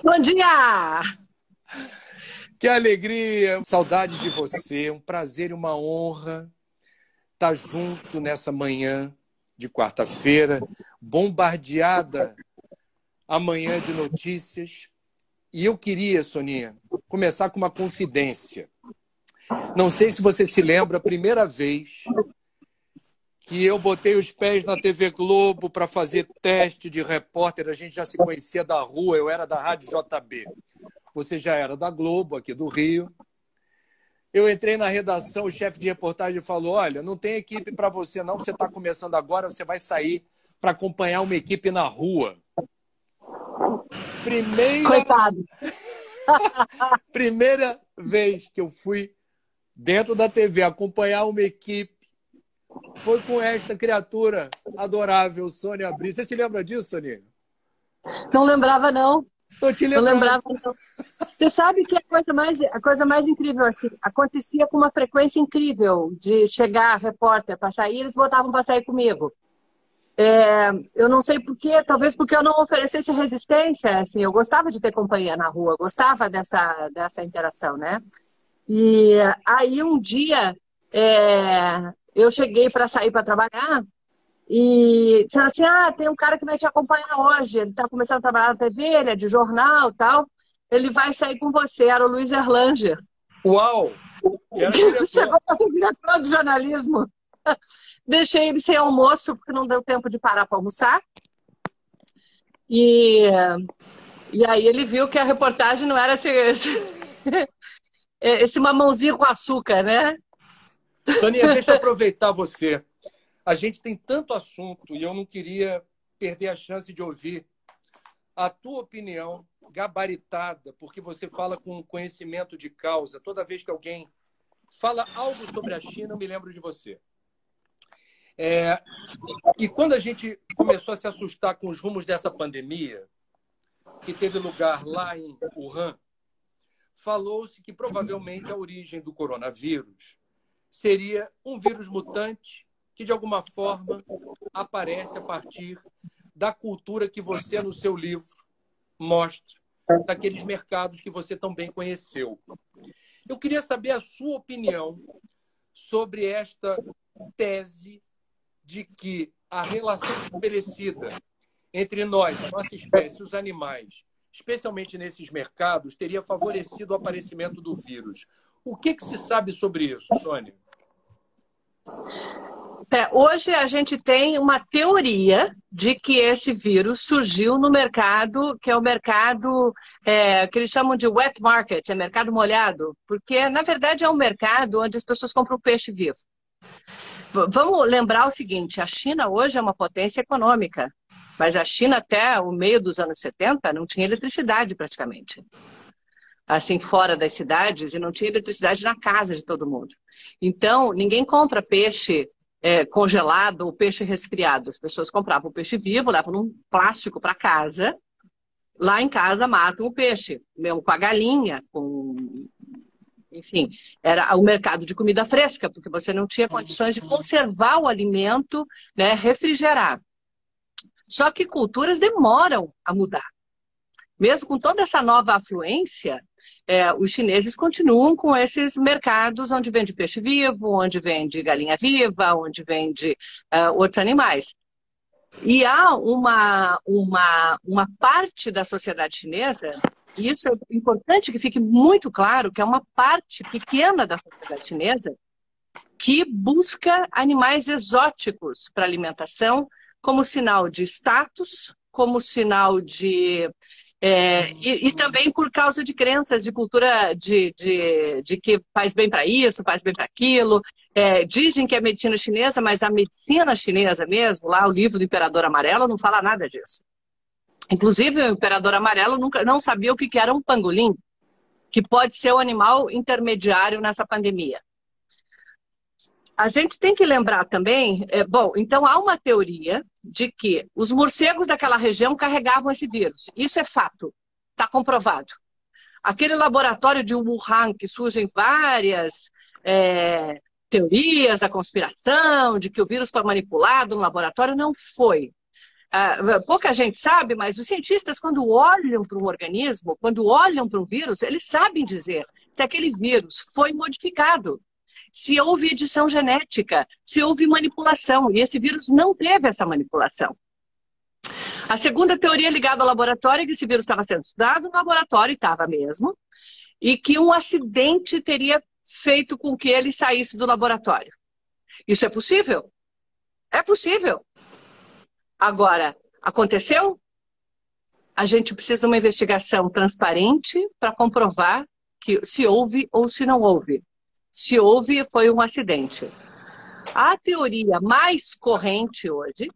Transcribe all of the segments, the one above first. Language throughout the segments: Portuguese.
Bom dia! Que alegria, saudade de você, um prazer e uma honra estar junto nessa manhã de quarta-feira, bombardeada amanhã de notícias. E eu queria, Soninha, começar com uma confidência. Não sei se você se lembra, a primeira vez que eu botei os pés na TV Globo para fazer teste de repórter, a gente já se conhecia da rua, eu era da Rádio JB. Você já era da Globo, aqui do Rio. Eu entrei na redação, o chefe de reportagem falou, olha, não tem equipe para você não, você está começando agora, você vai sair para acompanhar uma equipe na rua. Coitado. Primeira vez que eu fui dentro da TV acompanhar uma equipe foi com esta criatura adorável, Sônia Abril. Você se lembra disso, Sonia? Não lembrava, não. Estou te Não lembrando. lembrava, não. Você sabe que a coisa mais incrível, assim, acontecia com uma frequência incrível de chegar repórter para sair, eles botavam para sair comigo. Eu não sei por quê, talvez porque eu não oferecesse resistência, assim, eu gostava de ter companhia na rua, gostava dessa interação, né? E aí um dia eu cheguei para sair para trabalhar e disseram assim, tem um cara que vai te acompanhar hoje, ele está começando a trabalhar na TV, ele é de jornal e tal, ele vai sair com você, era o Luiz Erlanger. Uau! Ele chegou para ser diretor de jornalismo. Deixei ele sem almoço, porque não deu tempo de parar para almoçar. E aí ele viu que a reportagem não era esse mamãozinho com açúcar, né? Soninha, deixa eu aproveitar você. A gente tem tanto assunto e eu não queria perder a chance de ouvir a tua opinião gabaritada, porque você fala com conhecimento de causa. Toda vez que alguém fala algo sobre a China, eu me lembro de você. E quando a gente começou a se assustar com os rumos dessa pandemia, que teve lugar lá em Wuhan, falou-se que provavelmente a origem do coronavírus seria um vírus mutante que, de alguma forma, aparece a partir da cultura que você, no seu livro, mostra, daqueles mercados que você também conheceu. Eu queria saber a sua opinião sobre esta tese de que a relação estabelecida entre nós, a nossa espécie e os animais, especialmente nesses mercados, teria favorecido o aparecimento do vírus. O que se sabe sobre isso, Sônia? Hoje a gente tem uma teoria de que esse vírus surgiu no mercado, que é o mercado que eles chamam de wet market, é mercado molhado, porque na verdade é um mercado onde as pessoas compram peixe vivo. Vamos lembrar o seguinte, a China hoje é uma potência econômica, mas a China até o meio dos anos 70 não tinha eletricidade praticamente. Assim, fora das cidades, e não tinha eletricidade na casa de todo mundo. Então, ninguém compra peixe congelado ou peixe resfriado. As pessoas compravam o peixe vivo, levam num plástico para casa. Lá em casa matam o peixe, mesmo com a galinha, enfim, era o mercado de comida fresca, porque você não tinha condições de conservar o alimento, né, refrigerado. Só que culturas demoram a mudar. Mesmo com toda essa nova afluência, os chineses continuam com esses mercados onde vende peixe vivo, onde vende galinha viva, onde vende outros animais. E há uma parte da sociedade chinesa, e isso é importante que fique muito claro, que é uma parte pequena da sociedade chinesa que busca animais exóticos para alimentação como sinal de status, como sinal de... E também por causa de crenças, de cultura de que faz bem para isso, faz bem para aquilo. Dizem que é medicina chinesa, mas a medicina chinesa mesmo, lá o livro do Imperador Amarelo, não fala nada disso. Inclusive, o Imperador Amarelo não sabia o que era um pangolim, que pode ser o animal intermediário nessa pandemia. A gente tem que lembrar também, então há uma teoria de que os morcegos daquela região carregavam esse vírus. Isso é fato, está comprovado. Aquele laboratório de Wuhan, que surgem várias teorias da conspiração, de que o vírus foi manipulado no laboratório, não foi. Pouca gente sabe, mas os cientistas, quando olham para um organismo, quando olham para um vírus, eles sabem dizer se aquele vírus foi modificado, se houve edição genética, se houve manipulação, e esse vírus não teve essa manipulação. A segunda teoria ligada ao laboratório é que esse vírus estava sendo estudado no laboratório, e estava mesmo, e que um acidente teria feito com que ele saísse do laboratório. Isso é possível? É possível. Agora, aconteceu? A gente precisa de uma investigação transparente para comprovar que se houve ou se não houve. Se houve, foi um acidente. A teoria mais corrente hoje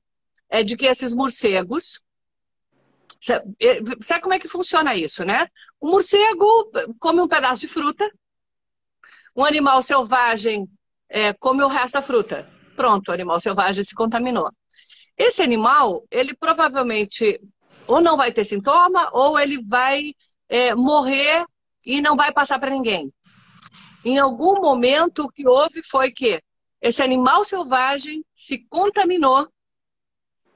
é de que esses morcegos... Sabe como é que funciona isso, né? O morcego come um pedaço de fruta, um animal selvagem come o resto da fruta. Pronto, o animal selvagem se contaminou. Esse animal, ele provavelmente ou não vai ter sintoma, ou ele vai morrer e não vai passar para ninguém. Em algum momento, o que houve foi que esse animal selvagem se contaminou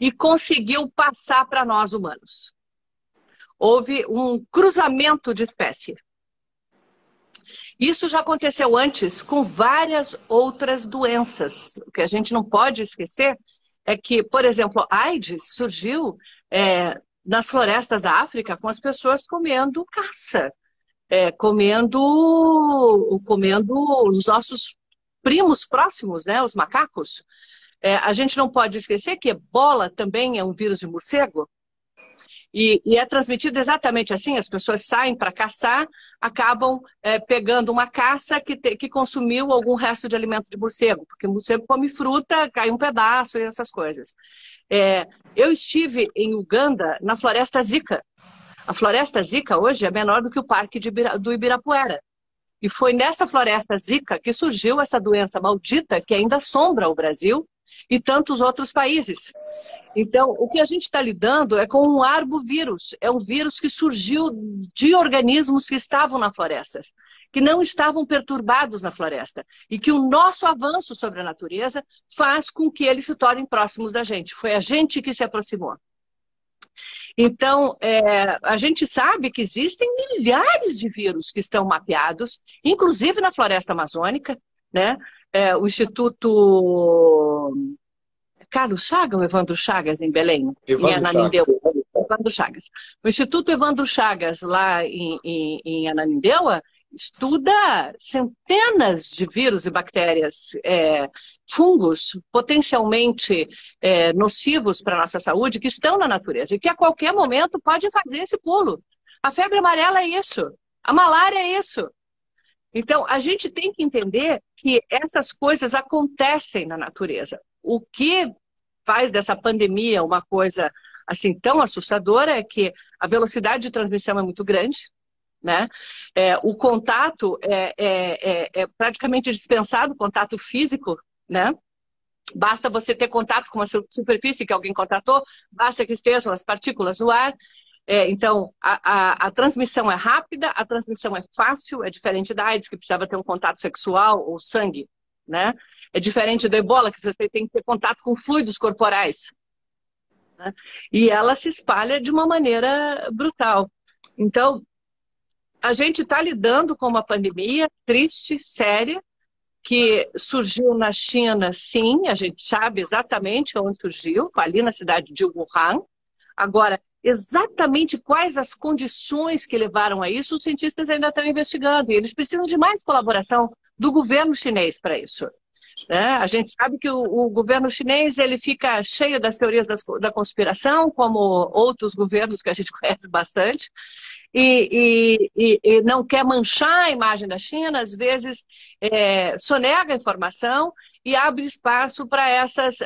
e conseguiu passar para nós humanos. Houve um cruzamento de espécie. Isso já aconteceu antes com várias outras doenças. O que a gente não pode esquecer é que, por exemplo, a AIDS surgiu nas florestas da África com as pessoas comendo caça, comendo os nossos primos próximos, né, os macacos. A gente não pode esquecer que ebola também é um vírus de morcego. E é transmitido exatamente assim, as pessoas saem para caçar, acabam pegando uma caça que consumiu algum resto de alimento de morcego, porque o morcego come fruta, cai um pedaço e essas coisas. Eu estive em Uganda, na Floresta Zika. A Floresta Zika hoje é menor do que o Parque do Ibirapuera. E foi nessa Floresta Zika que surgiu essa doença maldita que ainda assombra o Brasil e tantos outros países. Então, o que a gente está lidando é com um arbovírus. É um vírus que surgiu de organismos que estavam na floresta, que não estavam perturbados na floresta. E que o nosso avanço sobre a natureza faz com que eles se tornem próximos da gente. Foi a gente que se aproximou. Então, a gente sabe que existem milhares de vírus que estão mapeados, inclusive na floresta amazônica, né? O Instituto Carlos Chagas ou Evandro Chagas, em Belém? Evandro em Ananindeua. Evandro Chagas. O Instituto Evandro Chagas, lá em Ananindeua, estuda centenas de vírus e bactérias, fungos potencialmente nocivos para a nossa saúde, que estão na natureza e que a qualquer momento podem fazer esse pulo. A febre amarela é isso. A malária é isso. Então, a gente tem que entender que essas coisas acontecem na natureza. O que faz dessa pandemia uma coisa assim tão assustadora é que a velocidade de transmissão é muito grande, né? O contato é praticamente dispensado, contato físico, né? Basta você ter contato com uma superfície que alguém contatou, basta que estejam as partículas no ar. Então, a transmissão é rápida, a transmissão é fácil, é diferente da AIDS, que precisava ter um contato sexual ou sangue, né? É diferente do ebola, que você tem que ter contato com fluidos corporais, né? E ela se espalha de uma maneira brutal. Então, a gente está lidando com uma pandemia triste, séria, que surgiu na China, sim, a gente sabe exatamente onde surgiu, foi ali na cidade de Wuhan. Agora, exatamente quais as condições que levaram a isso, os cientistas ainda estão investigando, e eles precisam de mais colaboração do governo chinês para isso. A gente sabe que o governo chinês ele fica cheio das teorias da conspiração, como outros governos que a gente conhece bastante, e não quer manchar a imagem da China, às vezes sonega a informação e abre espaço para essas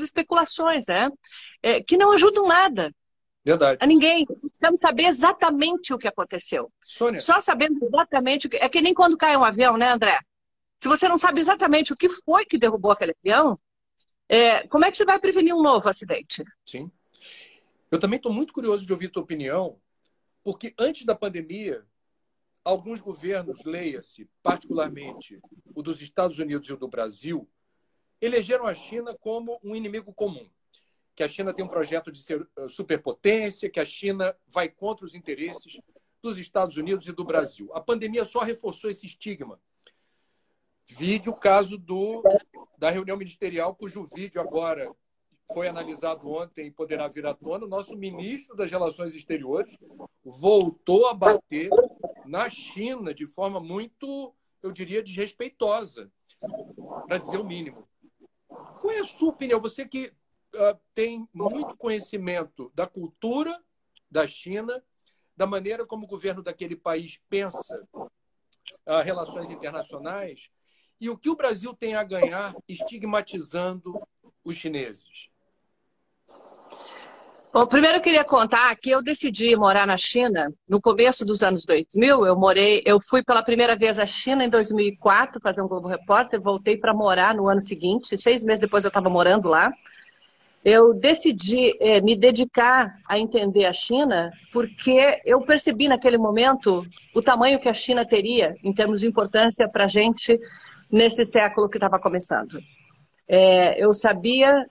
especulações, né? Que não ajudam nada. Verdade. A ninguém. Precisamos saber exatamente o que aconteceu. Sônia. Só sabendo exatamente o que... É que nem quando cai um avião, né, André? Se você não sabe exatamente o que foi que derrubou aquele avião, como é que você vai prevenir um novo acidente? Sim. Eu também estou muito curioso de ouvir a tua opinião, porque antes da pandemia, alguns governos, leia-se, particularmente o dos Estados Unidos e o do Brasil, elegeram a China como um inimigo comum, que a China tem um projeto de ser superpotência, que a China vai contra os interesses dos Estados Unidos e do Brasil. A pandemia só reforçou esse estigma. Vide o caso da reunião ministerial, cujo vídeo agora foi analisado ontem e poderá vir à tona. O nosso ministro das Relações Exteriores voltou a bater na China de forma muito, eu diria, desrespeitosa, para dizer o mínimo. Qual é a sua opinião? Você que tem muito conhecimento da cultura da China, da maneira como o governo daquele país pensa relações internacionais, e o que o Brasil tem a ganhar estigmatizando os chineses? Bom, primeiro eu queria contar que eu decidi morar na China no começo dos anos 2000. Eu fui pela primeira vez à China em 2004 fazer um Globo Repórter, voltei para morar no ano seguinte, 6 meses depois eu estava morando lá. Eu decidi me dedicar a entender a China porque eu percebi naquele momento o tamanho que a China teria em termos de importância para a gente nesse século que estava começando. Eu sabia,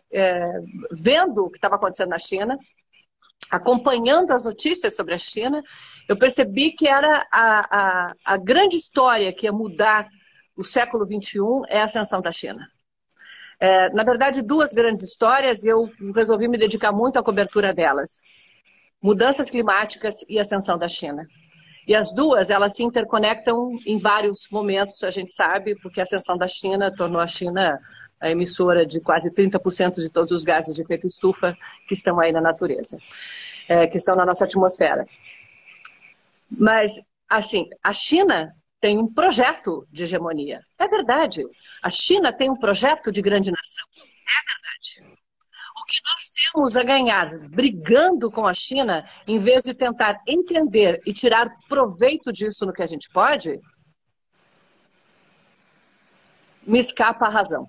vendo o que estava acontecendo na China, acompanhando as notícias sobre a China, eu percebi que era a grande história que ia mudar o século XXI é a ascensão da China. Na verdade, 2 grandes histórias e eu resolvi me dedicar muito à cobertura delas. Mudanças climáticas e ascensão da China. E as 2, elas se interconectam em vários momentos, a gente sabe, porque a ascensão da China tornou a China a emissora de quase 30% de todos os gases de efeito estufa que estão aí na natureza, que estão na nossa atmosfera. Mas, assim, a China tem um projeto de hegemonia. É verdade. A China tem um projeto de grande nação. É verdade. O que nós temos a ganhar brigando com a China, em vez de tentar entender e tirar proveito disso no que a gente pode, me escapa a razão.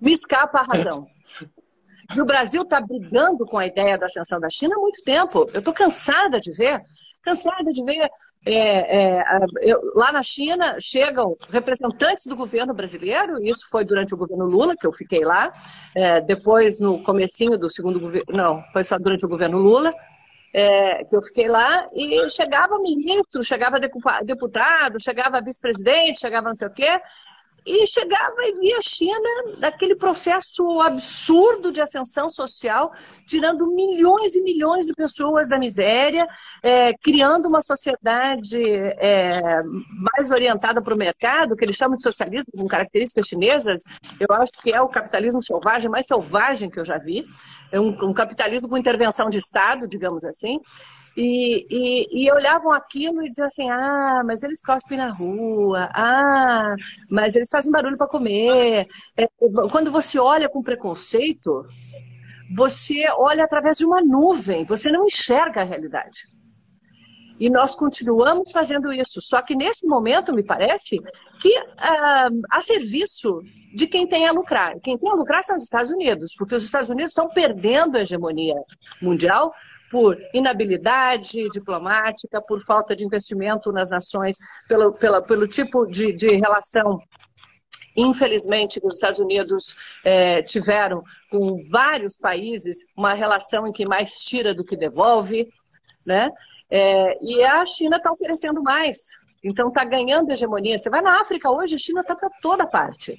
Me escapa a razão. E o Brasil está brigando com a ideia da ascensão da China há muito tempo. Eu estou cansada de ver lá na China chegam representantes do governo brasileiro, isso foi durante o governo Lula, que eu fiquei lá, depois no comecinho do segundo governo, não, foi só durante o governo Lula, que eu fiquei lá, e chegava ministro, chegava deputado, chegava vice-presidente, chegava não sei o quê, e chegava e via a China naquele processo absurdo de ascensão social, tirando milhões e milhões de pessoas da miséria, criando uma sociedade mais orientada para o mercado, que eles chamam de socialismo, com características chinesas. Eu acho que é o capitalismo selvagem, mais selvagem que eu já vi. É um capitalismo com intervenção de Estado, digamos assim. E olhavam aquilo e diziam assim, mas eles cospem na rua, mas eles fazem barulho para comer. Quando você olha com preconceito, você olha através de uma nuvem, você não enxerga a realidade. E nós continuamos fazendo isso, só que nesse momento, me parece, que a serviço de quem tem a lucrar. Quem tem a lucrar são os Estados Unidos, porque os Estados Unidos estão perdendo a hegemonia mundial por inabilidade diplomática, por falta de investimento nas nações, pelo tipo de relação, infelizmente, que os Estados Unidos tiveram com vários países, uma relação em que mais tira do que devolve, né? E a China está oferecendo mais, então está ganhando hegemonia. Você vai na África hoje, a China está para toda parte.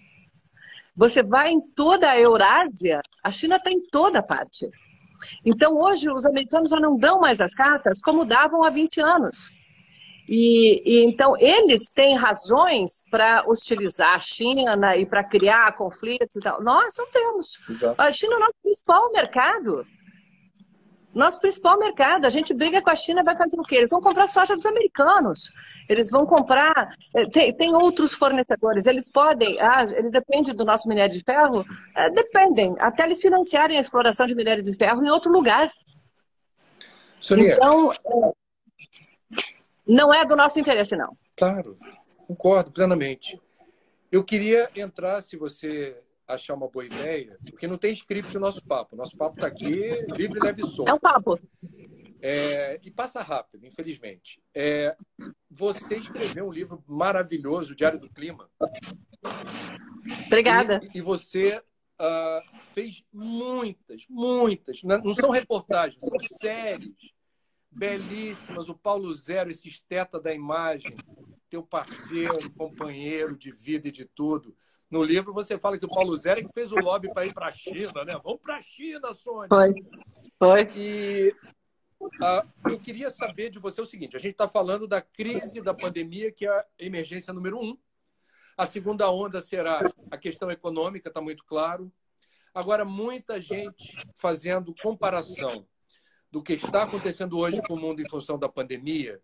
Você vai em toda a Eurásia, a China está em toda parte. Então, hoje, os americanos já não dão mais as cartas como davam há 20 anos. Então, eles têm razões para hostilizar a China e para criar conflitos e tal. Nós não temos. Exato. A China é o nosso principal mercado. Nosso principal mercado. A gente briga com a China e vai fazer o quê? Eles vão comprar soja dos americanos. Eles vão comprar... Tem outros fornecedores. Eles podem... eles dependem do nosso minério de ferro? Dependem. Até eles financiarem a exploração de minério de ferro em outro lugar. Sonia. Então, não é do nosso interesse, não. Claro. Concordo plenamente. Eu queria entrar, se você achar uma boa ideia, porque não tem script o nosso papo. Nosso papo está aqui, livre, leve e solto. É um papo. E passa rápido, infelizmente. Você escreveu um livro maravilhoso, Diário do Clima. Obrigada. E você fez muitas, muitas, não são reportagens, são séries belíssimas. O Paulo Zero, esse esteta da imagem, teu parceiro, companheiro de vida e de tudo. No livro você fala que o Paulo Zero é que fez o lobby para ir para a China, né? Vamos para a China, Sônia. Foi. E eu queria saber de você o seguinte: a gente está falando da crise da pandemia, que é a emergência número 1. A segunda onda será a questão econômica, está muito claro. Agora, muita gente fazendo comparação do que está acontecendo hoje com o mundo em função da pandemia,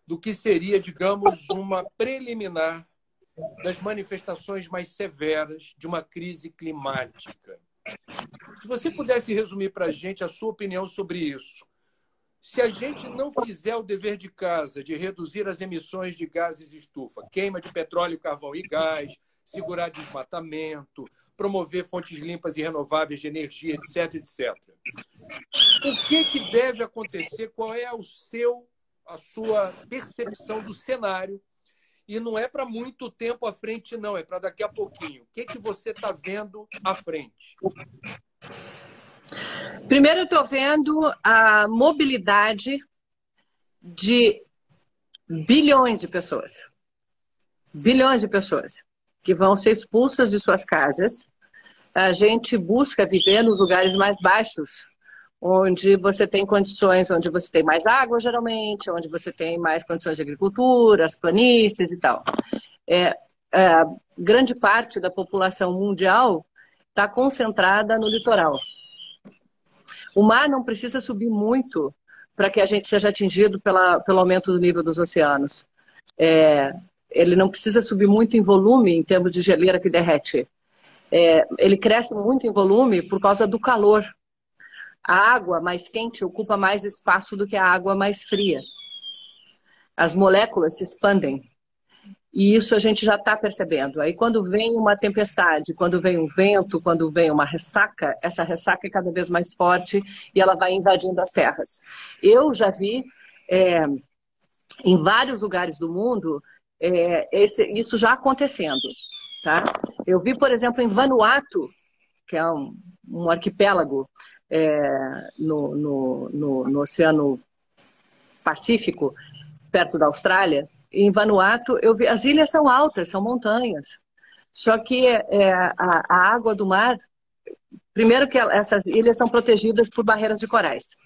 do que seria, digamos, uma preliminar das manifestações mais severas de uma crise climática. Se você pudesse resumir para a gente a sua opinião sobre isso. Se a gente não fizer o dever de casa de reduzir as emissões de gases estufa, queima de petróleo, carvão e gás, segurar desmatamento, promover fontes limpas e renováveis de energia, etc., etc. O que deve acontecer? Qual é a sua percepção do cenário? E não é para muito tempo à frente, não, é para daqui a pouquinho. O que você está vendo à frente? Primeiro, eu estou vendo a mobilidade de bilhões de pessoas. Bilhões de pessoas que vão ser expulsas de suas casas. A gente busca viver nos lugares mais baixos, onde você tem condições, onde você tem mais água, geralmente, onde você tem mais condições de agricultura, as planícies e tal. Grande parte da população mundial está concentrada no litoral. O mar não precisa subir muito para que a gente seja atingido pelo aumento do nível dos oceanos. Ele não precisa subir muito em volume, em termos de geleira que derrete. Ele cresce muito em volume por causa do calor. A água mais quente ocupa mais espaço do que a água mais fria. As moléculas se expandem. E isso a gente já está percebendo. Aí quando vem uma tempestade, quando vem um vento, quando vem uma ressaca, essa ressaca é cada vez mais forte e ela vai invadindo as terras. Eu já vi em vários lugares do mundo isso já acontecendo. Tá? Eu vi, por exemplo, em Vanuatu, que é um arquipélago no Oceano Pacífico, perto da Austrália. Em Vanuatu, eu vi, as ilhas são altas, são montanhas. Só que a água do mar, primeiro que essas ilhas são protegidas por barreiras de corais.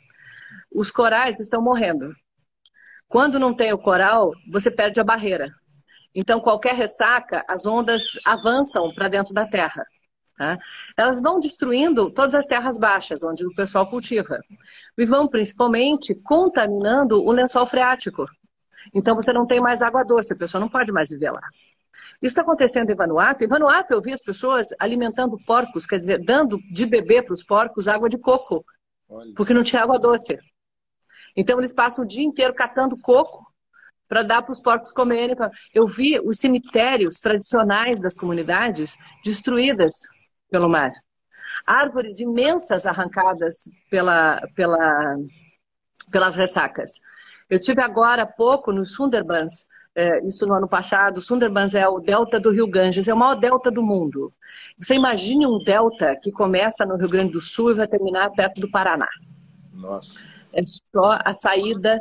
Os corais estão morrendo. Quando não tem o coral, você perde a barreira. Então, qualquer ressaca, as ondas avançam para dentro da terra. Tá? Elas vão destruindo todas as terras baixas, onde o pessoal cultiva. E vão, principalmente, contaminando o lençol freático. Então, você não tem mais água doce, a pessoa não pode mais viver lá. Isso está acontecendo em Vanuatu. Em Vanuatu, eu vi as pessoas alimentando porcos, quer dizer, dando de beber para os porcos água de coco, porque não tinha água doce. Então, eles passam o dia inteiro catando coco para dar para os porcos comerem. Eu vi os cemitérios tradicionais das comunidades destruídas pelo mar. Árvores imensas arrancadas pelas ressacas. Eu tive agora há pouco no Sundarbans, isso no ano passado. O Sundarbans é o delta do Rio Ganges, é o maior delta do mundo. Você imagine um delta que começa no Rio Grande do Sul e vai terminar perto do Paraná. Nossa. É só a saída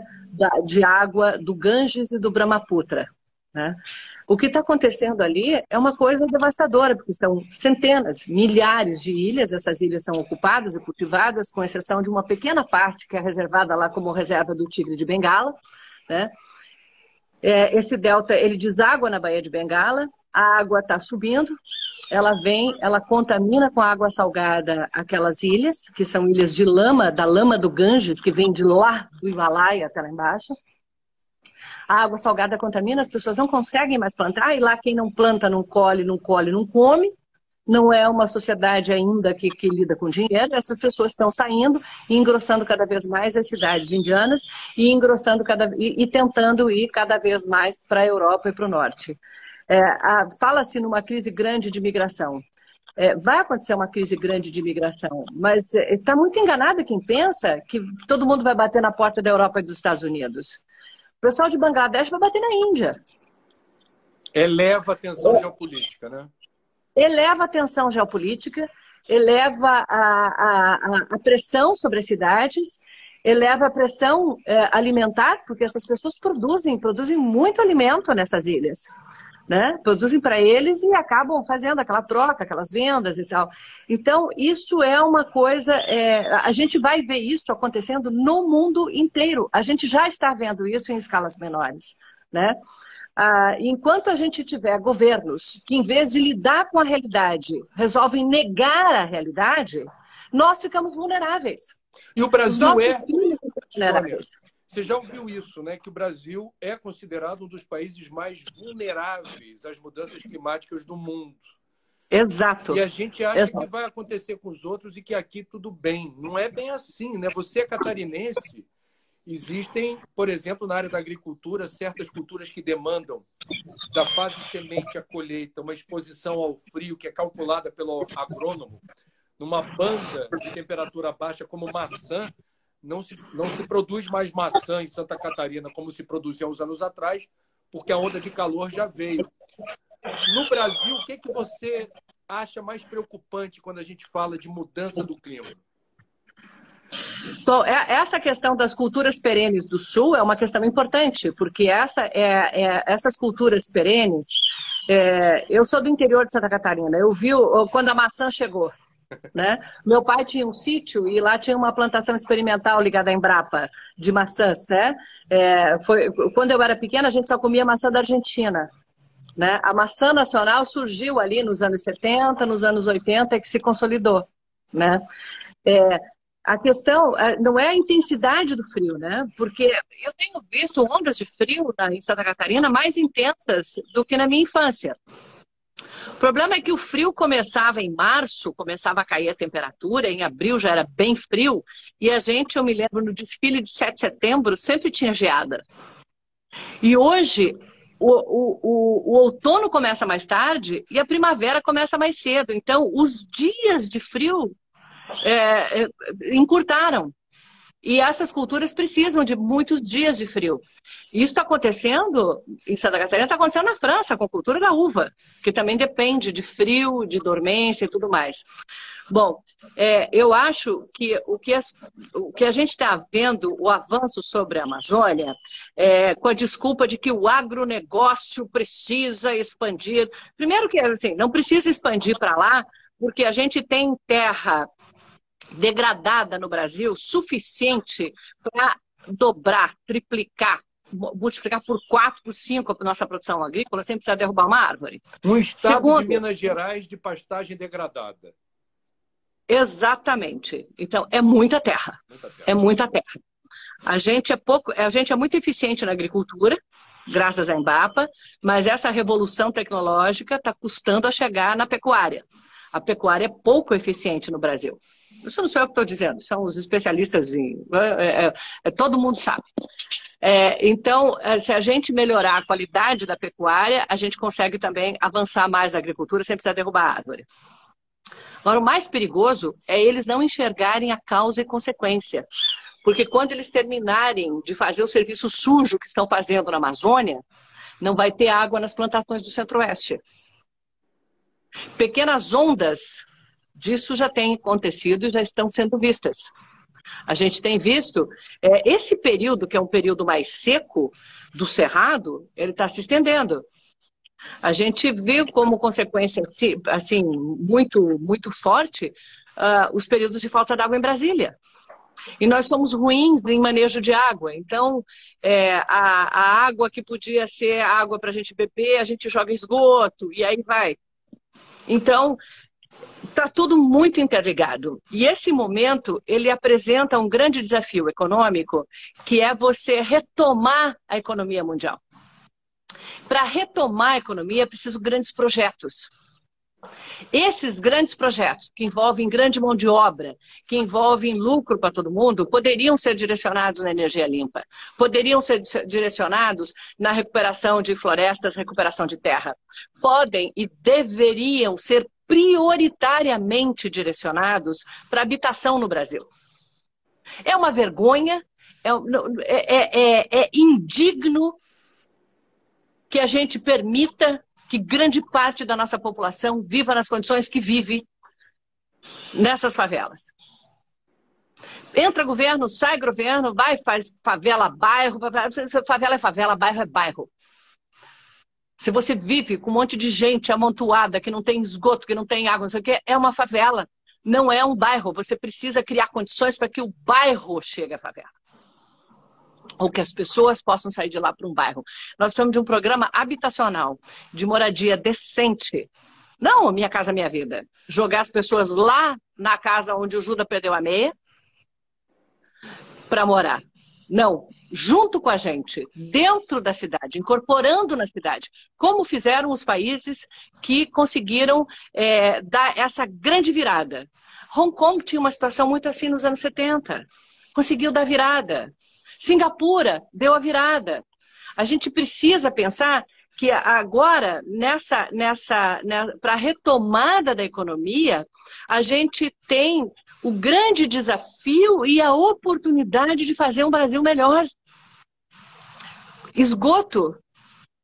de água do Ganges e do Brahmaputra. Né? O que está acontecendo ali é uma coisa devastadora, porque são centenas, milhares de ilhas. Essas ilhas são ocupadas e cultivadas, com exceção de uma pequena parte que é reservada lá como reserva do tigre de Bengala. Né? Esse delta, ele deságua na Baía de Bengala, a água está subindo, ela vem, ela contamina com água salgada aquelas ilhas, que são ilhas de lama, da lama do Ganges, que vem de lá do Himalaia até lá embaixo. A água salgada contamina, as pessoas não conseguem mais plantar, e lá quem não planta, não colhe, não come. Não é uma sociedade ainda que lida com dinheiro. Essas pessoas estão saindo e engrossando cada vez mais as cidades indianas e tentando ir cada vez mais para a Europa e para o norte. Fala-se numa crise grande de migração. Vai acontecer uma crise grande de migração, mas está muito enganado quem pensa que todo mundo vai bater na porta da Europa e dos Estados Unidos. O pessoal de Bangladesh vai bater na Índia. Eleva a tensão geopolítica, né? Eleva a tensão geopolítica eleva a pressão sobre as cidades, eleva a pressão alimentar, porque essas pessoas produzem muito alimento nessas ilhas. Né? Produzem para eles e acabam fazendo aquela troca, aquelas vendas e tal. Então, isso é uma coisa... a gente vai ver isso acontecendo no mundo inteiro. A gente já está vendo isso em escalas menores. Né? Enquanto a gente tiver governos que, em vez de lidar com a realidade, resolvem negar a realidade, nós ficamos vulneráveis. E o Brasil vulneráveis. Você já ouviu isso, né? Que o Brasil é considerado um dos países mais vulneráveis às mudanças climáticas do mundo. Exato. E a gente acha que vai acontecer com os outros e que aqui tudo bem. Não é bem assim, né? Você é catarinense. Existem, por exemplo, na área da agricultura, certas culturas que demandam da fase de semente à colheita uma exposição ao frio que é calculada pelo agrônomo numa banda de temperatura baixa como maçã. Não se produz mais maçã em Santa Catarina como se produzia uns anos atrás, porque a onda de calor já veio. No Brasil, o que você acha mais preocupante quando a gente fala de mudança do clima? Bom, essa questão das culturas perenes do Sul é uma questão importante, porque essas culturas perenes... eu sou do interior de Santa Catarina, eu vi quando a maçã chegou. Né? Meu pai tinha um sítio e lá tinha uma plantação experimental ligada à Embrapa de maçãs, né? Quando eu era pequena, a gente só comia maçã da Argentina, né? A maçã nacional surgiu ali nos anos 70, nos anos 80 que se consolidou, né? A questão não é a intensidade do frio, né? Porque eu tenho visto ondas de frio em Santa Catarina mais intensas do que na minha infância. O problema é que o frio começava em março, começava a cair a temperatura, em abril já era bem frio, e eu me lembro, no desfile de 7 de setembro, sempre tinha geada. E hoje, o outono começa mais tarde e a primavera começa mais cedo. Então, os dias de frio encurtaram. E essas culturas precisam de muitos dias de frio. Isso está acontecendo em Santa Catarina, está acontecendo na França, com a cultura da uva, que também depende de frio, de dormência e tudo mais. Bom, eu acho que o que a gente está vendo, o avanço sobre a Amazônia, com a desculpa de que o agronegócio precisa expandir. Primeiro que assim, não precisa expandir para lá, porque a gente tem terra degradada no Brasil suficiente para dobrar, triplicar, multiplicar por 4, por 5 a nossa produção agrícola sem precisar derrubar uma árvore. Um estado de Minas Gerais de pastagem degradada. Exatamente. Então, é muita terra. É muita terra. A gente é muito eficiente na agricultura, graças à Embrapa, mas essa revolução tecnológica está custando a chegar na pecuária. A pecuária é pouco eficiente no Brasil. Isso não sou eu que estou dizendo, são os especialistas, todo mundo sabe. Então, se a gente melhorar a qualidade da pecuária, a gente consegue também avançar mais na agricultura sem precisar derrubar a árvore. Agora, o mais perigoso é eles não enxergarem a causa e consequência. Porque quando eles terminarem de fazer o serviço sujo que estão fazendo na Amazônia, não vai ter água nas plantações do Centro-Oeste. Pequenas ondas disso já têm acontecido e já estão sendo vistas. A gente tem visto esse período, que é um período mais seco do Cerrado, ele está se estendendo. A gente viu como consequência assim, muito, muito forte os períodos de falta d'água em Brasília. E nós somos ruins em manejo de água. Então, a água que podia ser água para a gente beber, a gente joga em esgoto, e aí vai. Então, está tudo muito interligado. E esse momento, ele apresenta um grande desafio econômico, que é você retomar a economia mundial. Para retomar a economia, é preciso grandes projetos. Esses grandes projetos, que envolvem grande mão de obra, que envolvem lucro para todo mundo, poderiam ser direcionados na energia limpa, poderiam ser direcionados na recuperação de florestas, recuperação de terra. Podem e deveriam ser prioritariamente direcionados para habitação no Brasil. É uma vergonha, é indigno que a gente permita que grande parte da nossa população viva nas condições que vive, nessas favelas. Entra governo, sai governo, vai, faz favela, bairro. Favela é favela, bairro é bairro. Se você vive com um monte de gente amontoada, que não tem esgoto, que não tem água, não sei o quê, é uma favela. Não é um bairro. Você precisa criar condições para que o bairro chegue à favela. Ou que as pessoas possam sair de lá para um bairro. Nós precisamos de um programa habitacional, de moradia decente. Não Minha Casa Minha Vida. Jogar as pessoas lá na casa onde o Judas perdeu a meia para morar. Não. Junto com a gente, dentro da cidade, incorporando na cidade, como fizeram os países que conseguiram dar essa grande virada. Hong Kong tinha uma situação muito assim nos anos 70, conseguiu dar virada. Singapura deu a virada. A gente precisa pensar que agora, para a retomada da economia, a gente tem o grande desafio e a oportunidade de fazer um Brasil melhor. Esgoto,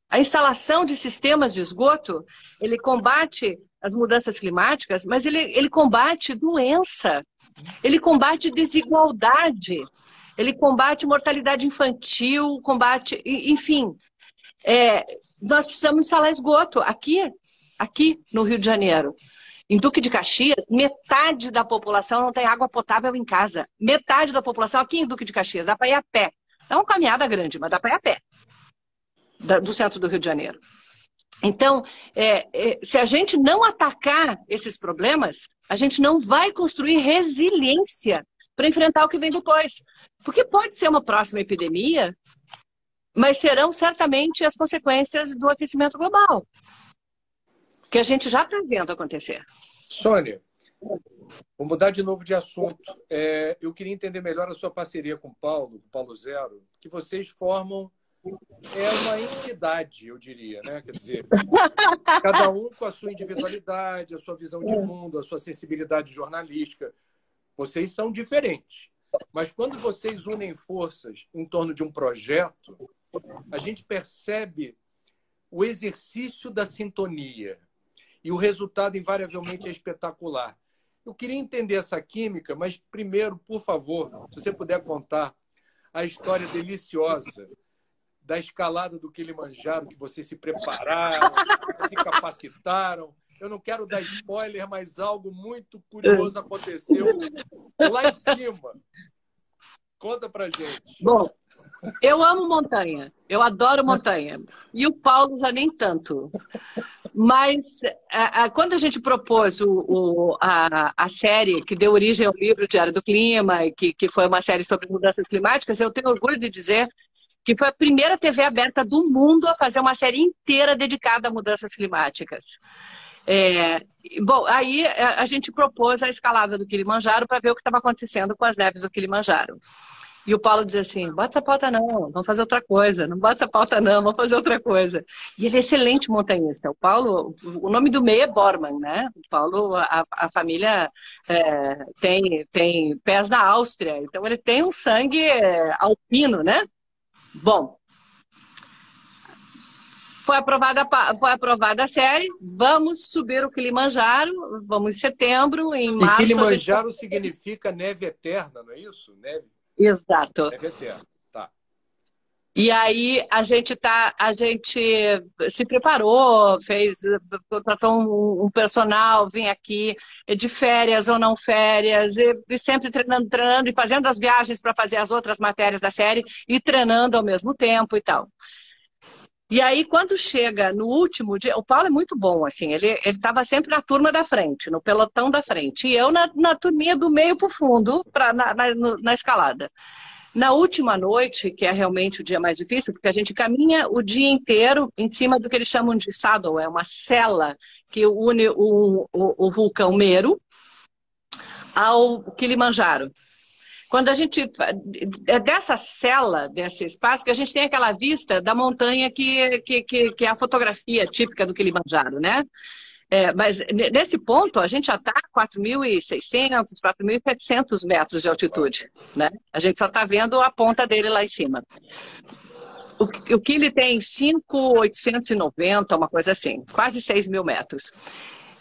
a instalação de sistemas de esgoto, ele combate as mudanças climáticas, mas ele combate doença, ele combate desigualdade, ele combate mortalidade infantil, combate, enfim. Nós precisamos instalar esgoto aqui no Rio de Janeiro. Em Duque de Caxias, metade da população não tem água potável em casa. Metade da população aqui em Duque de Caxias, dá para ir a pé. É uma caminhada grande, mas dá para ir a pé. Do centro do Rio de Janeiro. Então, se a gente não atacar esses problemas, a gente não vai construir resiliência para enfrentar o que vem depois. Porque pode ser uma próxima epidemia, mas serão certamente as consequências do aquecimento global, que a gente já está vendo acontecer. Sônia, vou mudar de novo de assunto. Eu queria entender melhor a sua parceria com o Paulo Zero, que vocês formam uma entidade, eu diria, né? Quer dizer, cada um com a sua individualidade, a sua visão de mundo, a sua sensibilidade jornalística. Vocês são diferentes. Mas quando vocês unem forças em torno de um projeto, a gente percebe o exercício da sintonia. E o resultado, invariavelmente, é espetacular. Eu queria entender essa química, mas primeiro, por favor, se você puder contar a história deliciosa da escalada do Kilimanjaro, que vocês se prepararam, se capacitaram. Eu não quero dar spoiler, mas algo muito curioso aconteceu lá em cima. Conta pra gente. Bom, eu amo montanha. Eu adoro montanha. E o Paulo já nem tanto. Mas quando a gente propôs a série que deu origem ao livro Diário do Clima, que foi uma série sobre mudanças climáticas, eu tenho orgulho de dizer que foi a primeira TV aberta do mundo a fazer uma série inteira dedicada a mudanças climáticas. Bom, aí a gente propôs a escalada do Kilimanjaro para ver o que estava acontecendo com as neves do Kilimanjaro. E o Paulo dizia assim, bota essa pauta não, vamos fazer outra coisa. Não bota essa pauta não, vamos fazer outra coisa. E ele é excelente montanhista. O Paulo, o nome do meio é Bormann, né? O Paulo, a família tem pés da Áustria. Então ele tem um sangue alpino, né? Bom, foi aprovada a série, vamos subir o Kilimanjaro, vamos em setembro, em março... E Kilimanjaro significa neve eterna, não é isso? Neve. Exato. Neve eterna, tá. E aí a gente se preparou, contratou um personal, vim aqui de férias ou não férias, e sempre treinando e fazendo as viagens para fazer as outras matérias da série e treinando ao mesmo tempo e tal. E aí, quando chega no último dia, o Paulo é muito bom, assim, ele estava sempre na turma da frente, no pelotão da frente, e eu na turminha do meio para o fundo, na escalada. Na última noite, que é realmente o dia mais difícil, porque a gente caminha o dia inteiro em cima do que eles chamam de saddle, é uma sela que une o vulcão Meru ao Kilimanjaro. Quando a gente... É dessa cela, desse espaço, que a gente tem aquela vista da montanha que é a fotografia típica do Kilimanjaro, né? Mas nesse ponto, a gente já está a 4.600, 4.700 metros de altitude, né? A gente só está vendo a ponta dele lá em cima. O Kili tem 5.890, uma coisa assim, quase 6.000 metros.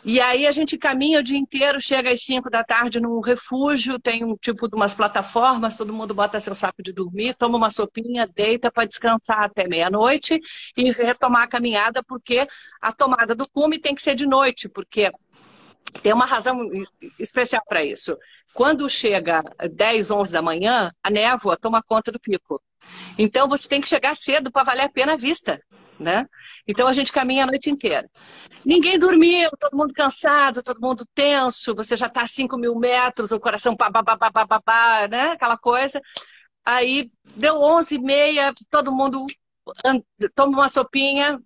E aí a gente caminha o dia inteiro, chega às 5 da tarde num refúgio, tem um tipo de umas plataformas, todo mundo bota seu saco de dormir, toma uma sopinha, deita para descansar até meia-noite e retomar a caminhada, porque a tomada do cume tem que ser de noite, porque tem uma razão especial para isso. Quando chega 10, 11 da manhã, a névoa toma conta do pico. Então você tem que chegar cedo para valer a pena a vista, né? Então a gente caminha a noite inteira. Ninguém dormiu, todo mundo cansado, todo mundo tenso, você já está a 5.000 metros, o coração pá, pá, pá, pá, pá, pá, pá, né? Aquela coisa. Aí deu 11h30, todo mundo toma uma sopinha,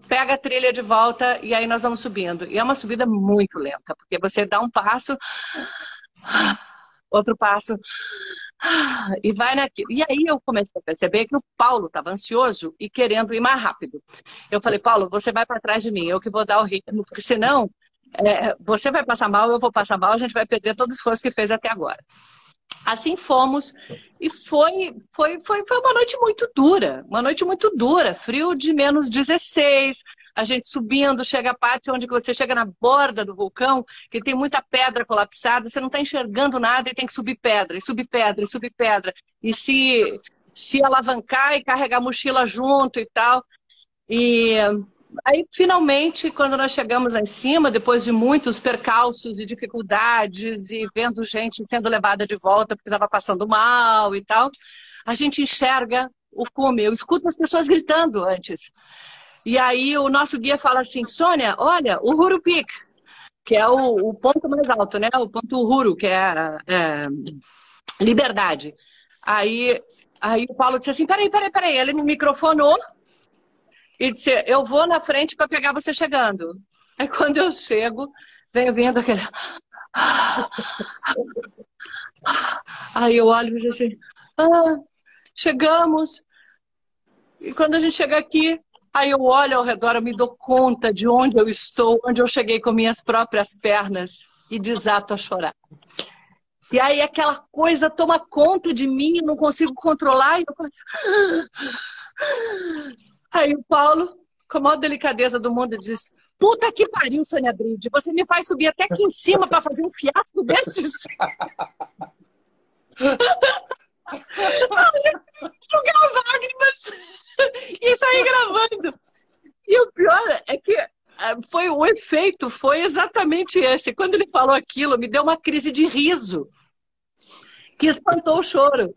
pega a trilha de volta e aí nós vamos subindo. E é uma subida muito lenta, porque você dá um passo, outro passo, e vai naquilo. E aí eu comecei a perceber que o Paulo estava ansioso e querendo ir mais rápido. Eu falei, Paulo, você vai para trás de mim, eu que vou dar o ritmo, porque senão você vai passar mal, eu vou passar mal, a gente vai perder todo o esforço que fez até agora. Assim fomos, e foi uma noite muito dura, frio de -16, a gente subindo, chega a parte onde você chega na borda do vulcão, que tem muita pedra colapsada, você não está enxergando nada e tem que subir pedra, e subir pedra, e subir pedra, e se alavancar e carregar a mochila junto e tal. E aí, finalmente, quando nós chegamos lá em cima, depois de muitos percalços e dificuldades, e vendo gente sendo levada de volta porque estava passando mal e tal, a gente enxerga o cume. Eu escuto as pessoas gritando antes. E aí o nosso guia fala assim, Sônia, olha, o Uhuru Peak, que é o ponto mais alto, né? O ponto Uhuru, que é Liberdade. Aí o Paulo disse assim, peraí. Ele me microfonou e disse, eu vou na frente para pegar você chegando. Aí quando eu chego, venho vindo aquele... Aí eu olho e digo assim, chegamos. E quando a gente chega aqui, aí eu olho ao redor, eu me dou conta de onde eu estou, onde eu cheguei com minhas próprias pernas e desato a chorar. E aí aquela coisa toma conta de mim, não consigo controlar. E eu começo... Aí o Paulo, com a maior delicadeza do mundo, diz, puta que pariu, Sônia Bride, você me faz subir até aqui em cima para fazer um fiasco desses? Enxugar as lágrimas e sair gravando. E o pior é que o efeito foi exatamente esse. Quando ele falou aquilo, me deu uma crise de riso que espantou o choro.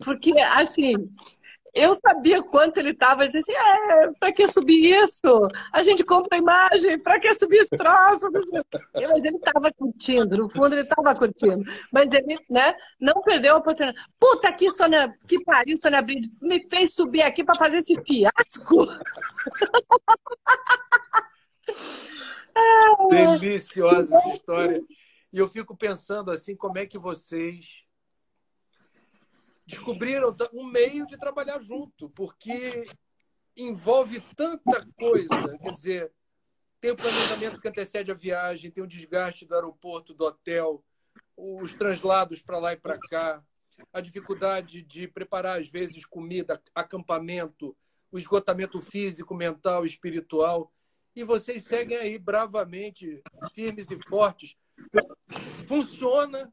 Porque, assim, eu sabia quanto ele estava, eu disse assim, pra que subir isso? A gente compra a imagem, pra que subir esse troço? Mas ele estava curtindo, no fundo ele estava curtindo. Mas ele, né, não perdeu a oportunidade. Puta que pariu, Sônia Bride, me fez subir aqui para fazer esse fiasco. Deliciosa essa história. E eu fico pensando assim, como é que vocês descobriram um meio de trabalhar junto, porque envolve tanta coisa. Quer dizer, tem o planejamento que antecede a viagem, tem o desgaste do aeroporto, do hotel, os translados para lá e para cá, a dificuldade de preparar, às vezes, comida, acampamento, o esgotamento físico, mental e espiritual. E vocês seguem aí bravamente, firmes e fortes. Funciona,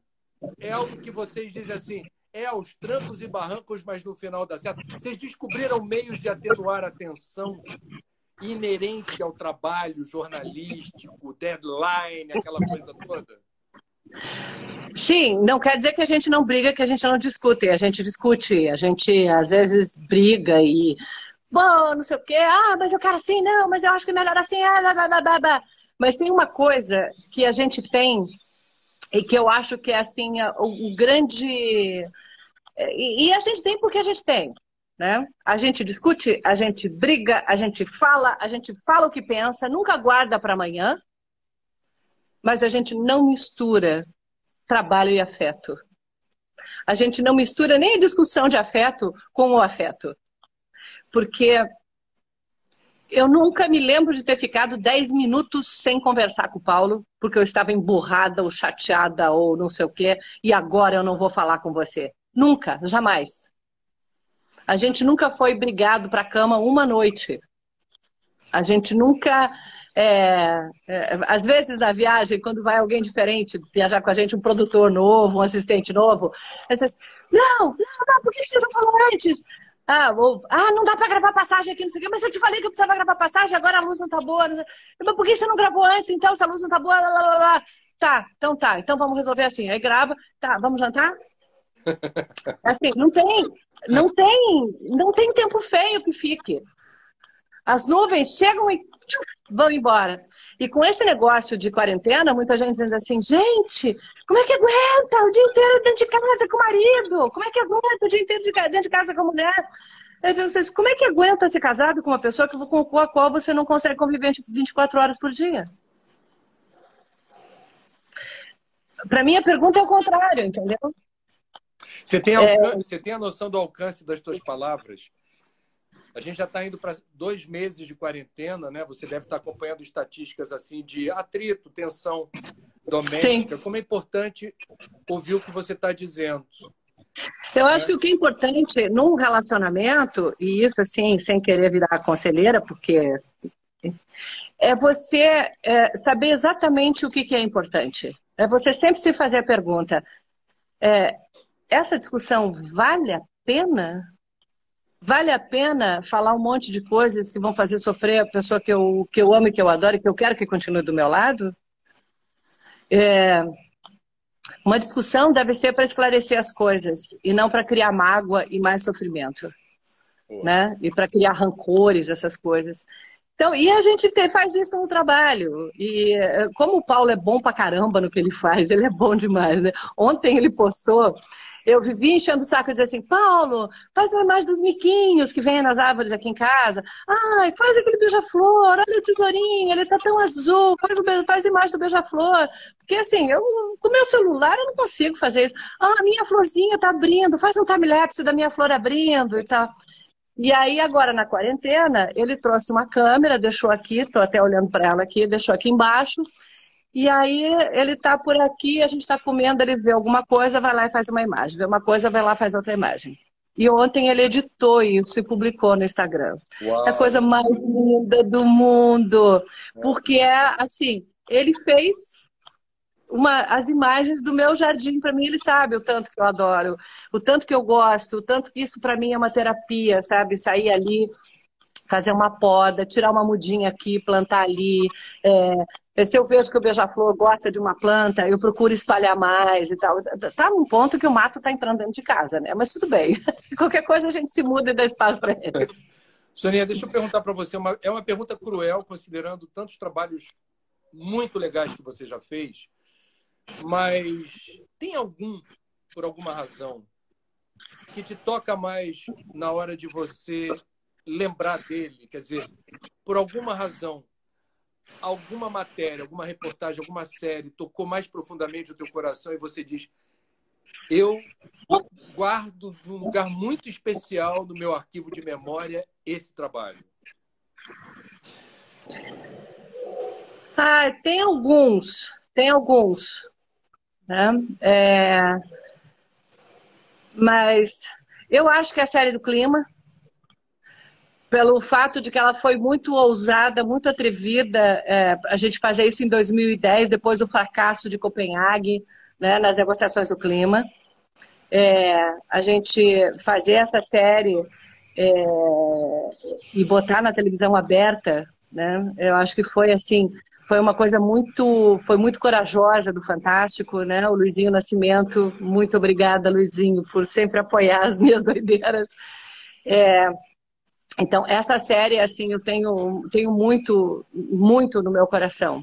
é algo que vocês dizem assim, é aos trancos e barrancos, mas no final dá certo. Vocês descobriram meios de atenuar a tensão inerente ao trabalho jornalístico, deadline, aquela coisa toda? Sim, não quer dizer que a gente não briga, que a gente não discute. A gente discute, a gente às vezes briga e... Bom, não sei o quê, mas eu quero assim, não, mas eu acho que é melhor assim, blá, blá, blá, blá. Mas tem uma coisa que a gente tem e que eu acho que é assim, o grande... E a gente tem porque a gente tem, né? A gente discute, a gente briga, a gente fala o que pensa, nunca guarda para amanhã, mas a gente não mistura trabalho e afeto. A gente não mistura nem a discussão de afeto com o afeto. Porque eu nunca me lembro de ter ficado 10 minutos sem conversar com o Paulo, porque eu estava emburrada ou chateada ou não sei o quê, e agora eu não vou falar com você. Nunca, jamais. A gente nunca foi brigado para a cama uma noite. A gente nunca Às vezes na viagem, quando vai alguém diferente viajar com a gente, um produtor novo, um assistente novo, aí você diz, não, por que você não falou antes? Não dá para gravar passagem aqui, não sei o quê, mas eu te falei que eu precisava gravar passagem, agora a luz não tá boa. Não sei... Mas por que você não gravou antes, então, se a luz não tá boa? Blá, blá, blá. Tá, então vamos resolver assim. Aí grava, tá, vamos jantar? Assim, não tem tempo feio que fique. As nuvens chegam e vão embora. E com esse negócio de quarentena, muita gente dizendo assim, gente, como é que aguenta o dia inteiro dentro de casa com o marido? Como é que aguenta o dia inteiro dentro de casa com a mulher? Eu digo, vocês, como é que aguenta ser casado com uma pessoa com a qual você não consegue conviver 24 horas por dia? Para mim, a pergunta é o contrário, entendeu? Você tem a noção do alcance das suas palavras? A gente já está indo para 2 meses de quarentena, né? Você deve estar acompanhando estatísticas assim de atrito, tensão doméstica. Sim. Como é importante ouvir o que você está dizendo. Eu acho que o que é importante num relacionamento, e isso assim, sem querer virar conselheira, porque é você saber exatamente o que é importante. É você sempre se fazer a pergunta, essa discussão vale a pena? Vale a pena falar um monte de coisas que vão fazer sofrer a pessoa que eu amo e que eu adoro e que eu quero que continue do meu lado? Uma discussão deve ser para esclarecer as coisas e não para criar mágoa e mais sofrimento, né? E para criar rancores, essas coisas. Então, e a gente faz isso no trabalho. E como o Paulo é bom pra caramba no que ele faz, ele é bom demais, né? Ontem ele postou, eu vivi enchendo o saco e dizia assim, Paulo, faz a imagem dos miquinhos que vêm nas árvores aqui em casa. Ai, faz aquele beija-flor, olha o tesourinho, ele tá tão azul, faz a imagem do beija-flor. Porque assim, com o meu celular eu não consigo fazer isso. A minha florzinha tá abrindo, faz um time-lapse da minha flor abrindo e tal. E aí, agora na quarentena, ele trouxe uma câmera, deixou aqui, estou até olhando para ela aqui, deixou aqui embaixo. E aí, ele está por aqui, a gente está comendo, ele vê alguma coisa, vai lá e faz uma imagem. Vê uma coisa, vai lá e faz outra imagem. E ontem ele editou isso e publicou no Instagram. Uau. É a coisa mais linda do mundo. Porque assim, ele fez as imagens do meu jardim, para mim ele sabe o tanto que eu adoro, o tanto que eu gosto, o tanto que isso para mim é uma terapia, sabe? Sair ali, fazer uma poda, tirar uma mudinha aqui, plantar ali. Se eu vejo que o beija-flor gosta de uma planta, eu procuro espalhar mais e tal. Tá num ponto que o mato tá entrando dentro de casa, né? Mas tudo bem. Qualquer coisa a gente se muda e dá espaço para ele. Soninha, deixa eu perguntar para você, é uma pergunta cruel, considerando tantos trabalhos muito legais que você já fez. Mas tem por alguma razão, que te toca mais na hora de você lembrar dele? Quer dizer, por alguma razão, alguma matéria, alguma reportagem, alguma série tocou mais profundamente o teu coração e você diz, eu guardo num lugar muito especial no meu arquivo de memória esse trabalho? Tem alguns. Né? Mas eu acho que é a série do clima, pelo fato de que ela foi muito ousada, muito atrevida, a gente fazer isso em 2010, depois do fracasso de Copenhague, né, nas negociações do clima. A gente fazer essa série e botar na televisão aberta, né, eu acho que foi assim... Foi uma coisa foi muito corajosa do Fantástico, né? O Luizinho Nascimento, muito obrigada, Luizinho, por sempre apoiar as minhas doideiras. Então, essa série, assim, eu tenho muito, muito no meu coração.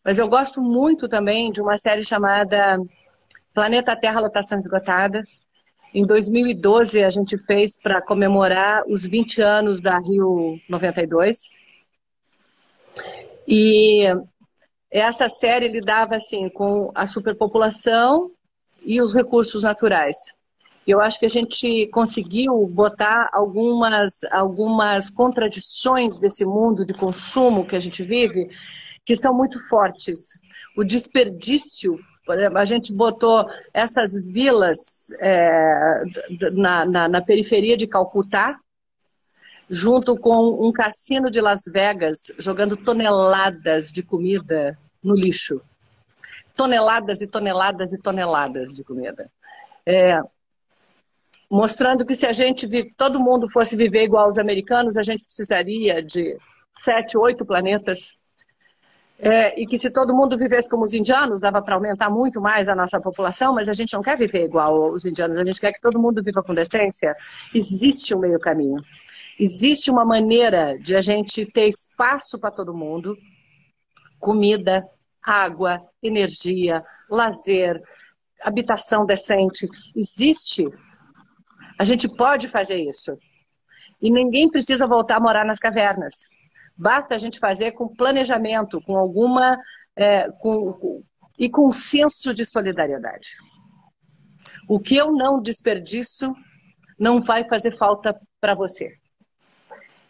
Mas eu gosto muito também de uma série chamada Planeta Terra, Lotação Esgotada. Em 2012, a gente fez para comemorar os 20 anos da Rio 92. E essa série lidava assim, com a superpopulação e os recursos naturais. Eu acho que a gente conseguiu botar algumas contradições desse mundo de consumo que a gente vive, que são muito fortes. O desperdício, por exemplo, a gente botou essas vilas na periferia de Calcutá, junto com um cassino de Las Vegas, jogando toneladas de comida no lixo. Toneladas e toneladas e toneladas de comida. Mostrando que se a gente todo mundo fosse viver igual aos americanos, a gente precisaria de 7, 8 planetas. E que se todo mundo vivesse como os indianos, dava para aumentar muito mais a nossa população, mas a gente não quer viver igual aos indianos, a gente quer que todo mundo viva com decência. Existe um meio caminho. Existe uma maneira de a gente ter espaço para todo mundo, comida, água, energia, lazer, habitação decente. Existe. A gente pode fazer isso. E ninguém precisa voltar a morar nas cavernas. Basta a gente fazer com planejamento, com alguma... e com um senso de solidariedade. O que eu não desperdiço não vai fazer falta para você.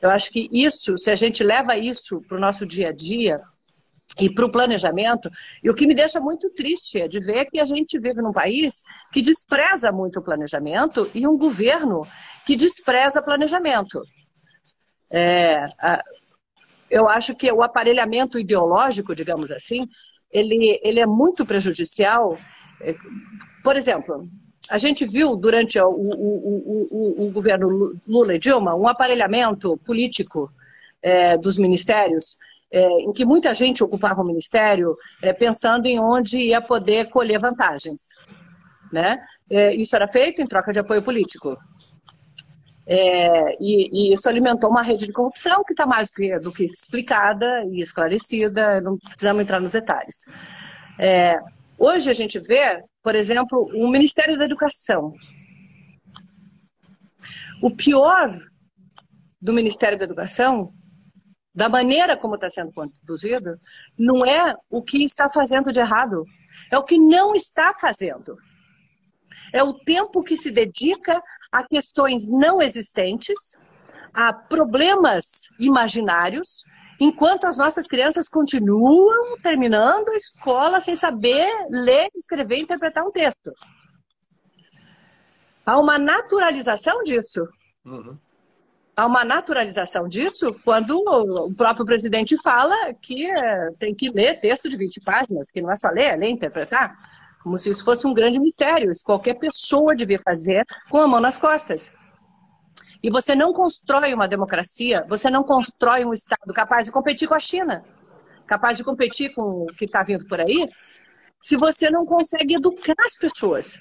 Eu acho que isso, se a gente leva isso para o nosso dia a dia e para o planejamento, e o que me deixa muito triste é de ver que a gente vive num país que despreza muito o planejamento e um governo que despreza planejamento. Eu acho que o aparelhamento ideológico, digamos assim, ele é muito prejudicial. Por exemplo, a gente viu durante o governo Lula e Dilma um aparelhamento político dos ministérios, em que muita gente ocupava o ministério pensando em onde ia poder colher vantagens, né? Isso era feito em troca de apoio político. E isso alimentou uma rede de corrupção que está mais do que explicada e esclarecida, não precisamos entrar nos detalhes. Hoje a gente vê, por exemplo, o Ministério da Educação. O pior do Ministério da Educação, da maneira como está sendo conduzido, não é o que está fazendo de errado, é o que não está fazendo. É o tempo que se dedica a questões não existentes, a problemas imaginários, enquanto as nossas crianças continuam terminando a escola sem saber ler, escrever e interpretar um texto. Há uma naturalização disso. Uhum. Há uma naturalização disso quando o próprio presidente fala que tem que ler texto de 20 páginas, que não é só ler, é ler e interpretar. Como se isso fosse um grande mistério. Isso qualquer pessoa devia fazer com a mão nas costas. E você não constrói uma democracia, você não constrói um Estado capaz de competir com a China, capaz de competir com o que está vindo por aí, se você não consegue educar as pessoas.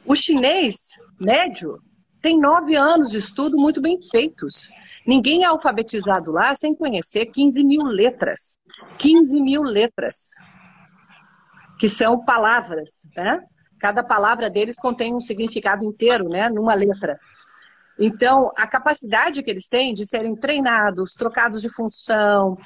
O chinês médio tem 9 anos de estudo muito bem feitos. Ninguém é alfabetizado lá sem conhecer 15 mil letras. 15 mil letras. Que são palavras, né? Cada palavra deles contém um significado inteiro, né? Numa letra. Então, a capacidade que eles têm de serem treinados, trocados de função,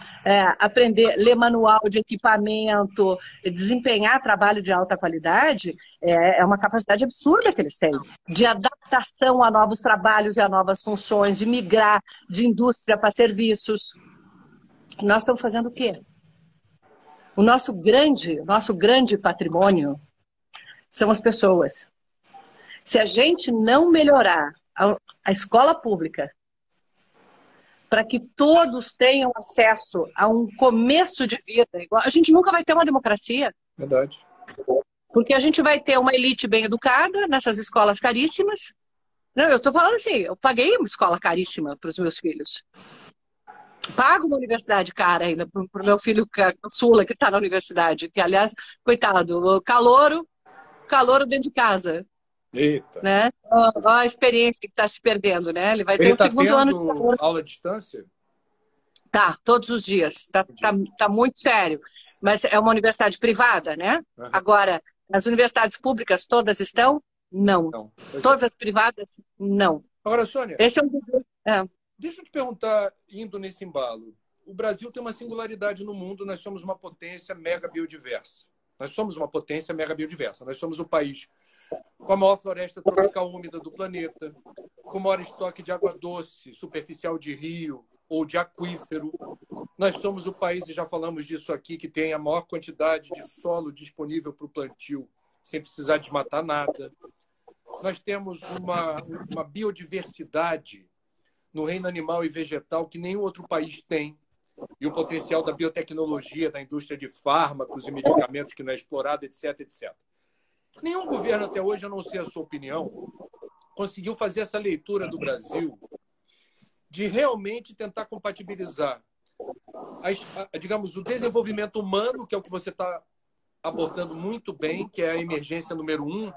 aprender, ler manual de equipamento, desempenhar trabalho de alta qualidade, é uma capacidade absurda que eles têm. De adaptação a novos trabalhos e a novas funções, de migrar de indústria para serviços. Nós estamos fazendo o quê? O nosso grande patrimônio são as pessoas. Se a gente não melhorar a escola pública para que todos tenham acesso a um começo de vida igual, a gente nunca vai ter uma democracia. Verdade. Porque a gente vai ter uma elite bem educada nessas escolas caríssimas. Não, eu estou falando assim, eu paguei uma escola caríssima para os meus filhos. Pago uma universidade cara ainda para o meu filho Sula, que está na universidade. Que, aliás, coitado, calouro dentro de casa. Eita. Né? Olha a experiência que está se perdendo, né? Ele vai ter o segundo ano de calor. Aula à distância? Tá, todos os dias. Tá muito sério. Mas é uma universidade privada, né? Uhum. Agora, as universidades públicas todas estão? Não. Todas as privadas? Não. Agora, Sônia... Esse é um... Deixa eu te perguntar, indo nesse embalo. O Brasil tem uma singularidade no mundo, nós somos uma potência mega biodiversa. Nós somos o país com a maior floresta tropical úmida do planeta, com o maior estoque de água doce, superficial de rio ou de aquífero. Nós somos o país, e já falamos disso aqui, que tem a maior quantidade de solo disponível para o plantio, sem precisar desmatar nada. Nós temos uma biodiversidade no reino animal e vegetal que nenhum outro país tem, e o potencial da biotecnologia, da indústria de fármacos e medicamentos que não é explorado, etc, etc. Nenhum governo até hoje, a não ser a sua opinião, conseguiu fazer essa leitura do Brasil de realmente tentar compatibilizar, digamos, o desenvolvimento humano, que é o que você está abordando muito bem, que é a emergência número 1,